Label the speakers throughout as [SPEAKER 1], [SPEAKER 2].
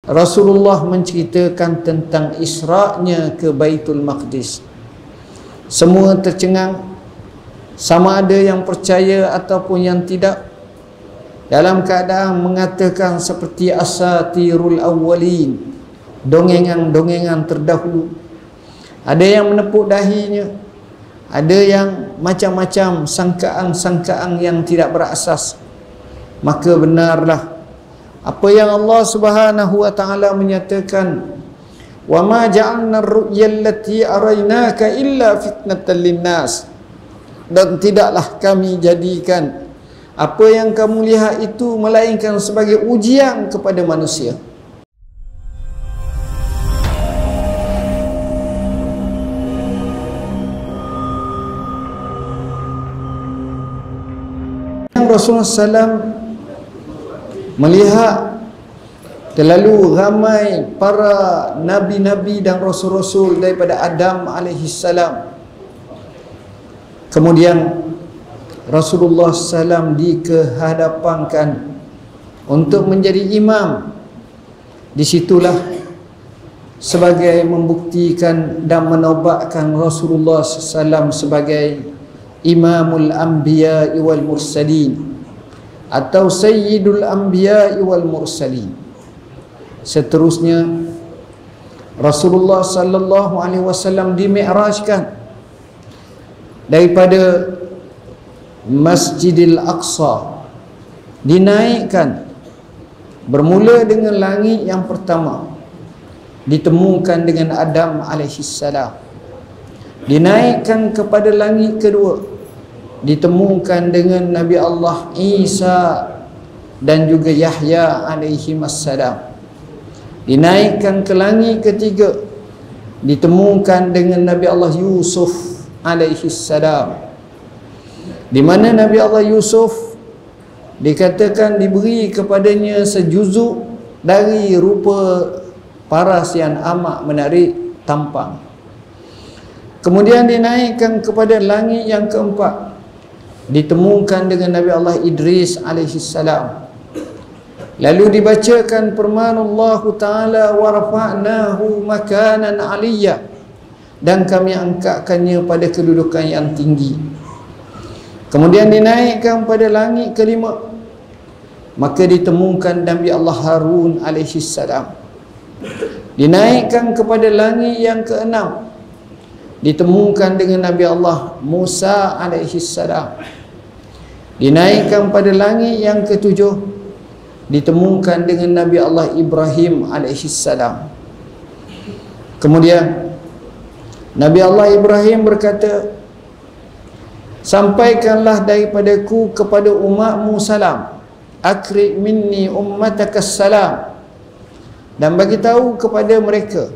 [SPEAKER 1] Rasulullah menceritakan tentang Isra'-nya ke Baitul Maqdis. Semua tercengang, sama ada yang percaya ataupun yang tidak, dalam keadaan mengatakan seperti asatirul awwalin, dongengan-dongengan terdahulu. Ada yang menepuk dahinya, ada yang macam-macam sangkaan-sangkaan yang tidak berasas. Maka benarlah apa yang Allah Subhanahu wa taala menyatakan, wa ma ja'alna ar-ru'ya allati araynaka illa fitnatan lin-nas, dan tidaklah kami jadikan apa yang kamu lihat itu melainkan sebagai ujian kepada manusia. Rasulullah SAW melihat terlalu ramai para nabi-nabi dan rasul-rasul daripada Adam alaihissalam. Kemudian Rasulullah SAW dikehadapankan untuk menjadi imam. Disitulah sebagai membuktikan dan menobatkan Rasulullah SAW sebagai Imamul Anbiya wal Mursalin atau Sayyidul Anbiya wal Mursalin. Seterusnya Rasulullah sallallahu alaihi wasallam dimi'rajkan daripada Masjidil Aqsa, dinaikkan bermula dengan langit yang pertama, ditemukan dengan Adam alaihissalam, dinaikkan kepada langit kedua, ditemukan dengan Nabi Allah Isa dan juga Yahya alaihimassalam, dinaikkan ke langit ketiga, ditemukan dengan Nabi Allah Yusuf alaihissalam, di mana Nabi Allah Yusuf dikatakan diberi kepadanya sejuzuk dari rupa paras yang amat menarik tampang. Kemudian dinaikkan kepada langit yang keempat, ditemukan dengan Nabi Allah Idris alaihissalam. Lalu dibacakan firman Allah Ta'ala, wa rafa'nahu makanan aliyya, dan kami angkatkannya pada kedudukan yang tinggi. Kemudian dinaikkan pada langit kelima, maka ditemukan Nabi Allah Harun alaihissalam. Dinaikkan kepada langit yang keenam, ditemukan dengan Nabi Allah Musa alaihissalam. Dinaikkan pada langit yang ketujuh, ditemukan dengan Nabi Allah Ibrahim alaihissalam. Kemudian Nabi Allah Ibrahim berkata, sampaikanlah daripadaku kepada umatmu salam, akri minni ummatakas salam, dan bagi tahu kepada mereka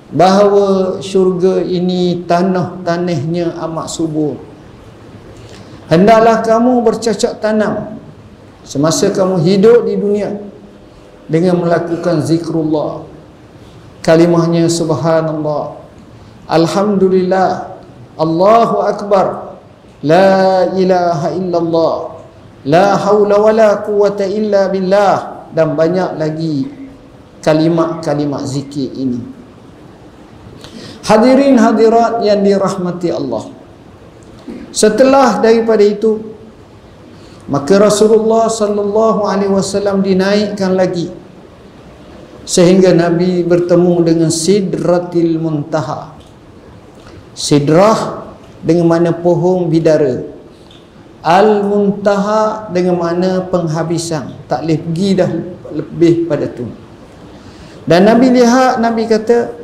[SPEAKER 1] bahawa syurga ini tanahnya amat subur. Hendaklah kamu bercocok tanam semasa kamu hidup di dunia dengan melakukan zikrullah, kalimahnya subhanallah, alhamdulillah, Allahu akbar, la ilaha illallah, la haula wala quwata illa billah, dan banyak lagi kalimat-kalimat zikir ini. Hadirin hadirat yang dirahmati Allah, setelah daripada itu maka Rasulullah sallallahu alaihi wasallam dinaikkan lagi sehingga Nabi bertemu dengan Sidratil Muntaha. Sidrah dengan mana pohon bidara, Al-Muntaha dengan mana penghabisan, tak boleh pergi dah lebih pada tu. Dan Nabi lihat, Nabi kata,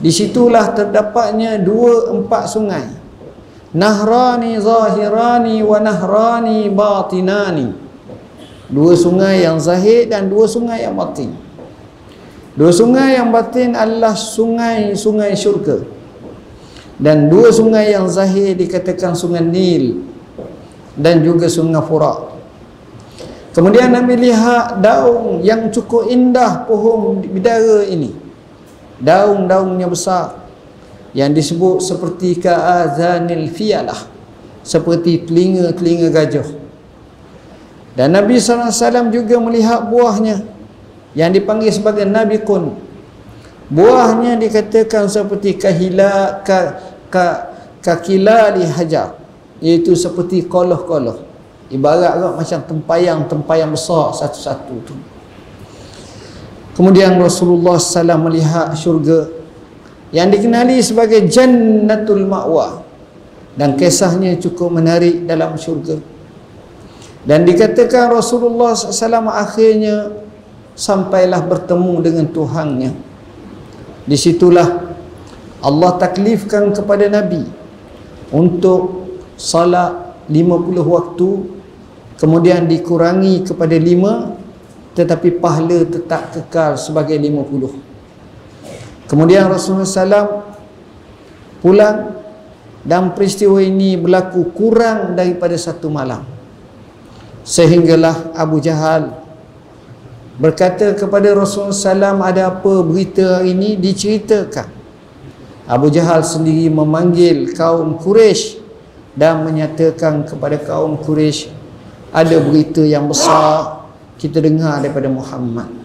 [SPEAKER 1] disitulah terdapatnya 4 sungai, nahrani zahirani wa nahrani batinani, 2 sungai yang zahir dan 2 sungai yang batin. 2 sungai yang batin adalah sungai-sungai syurga, dan 2 sungai yang zahir dikatakan sungai Nil dan juga sungai Furat. Kemudian Nabi lihat daun yang cukup indah pohon bidara ini, daun-daunnya besar, yang disebut seperti ka'azanil fiyalah, seperti telinga-telinga gajah. Dan Nabi SAW juga melihat buahnya, yang dipanggil sebagai Nabi Kun. Buahnya dikatakan seperti kakilali hajar, iaitu seperti koloh-koloh, ibarat macam tempayang besar satu-satu tu. Kemudian Rasulullah SAW melihat syurga yang dikenali sebagai Jannatul Ma'wa, dan kisahnya cukup menarik dalam syurga. Dan dikatakan Rasulullah SAW akhirnya sampailah bertemu dengan Tuhannya. Di situlah Allah taklifkan kepada Nabi untuk salat 50 waktu, kemudian dikurangi kepada 5, tetapi pahala tetap kekal sebagai 50. Kemudian Rasulullah SAW pulang, dan peristiwa ini berlaku kurang daripada 1 malam. Sehinggalah Abu Jahal berkata kepada Rasulullah SAW, ada apa berita hari ini? Diceritakan. Abu Jahal sendiri memanggil kaum Quraisy dan menyatakan kepada kaum Quraisy, ada berita yang besar kita dengar daripada Muhammad.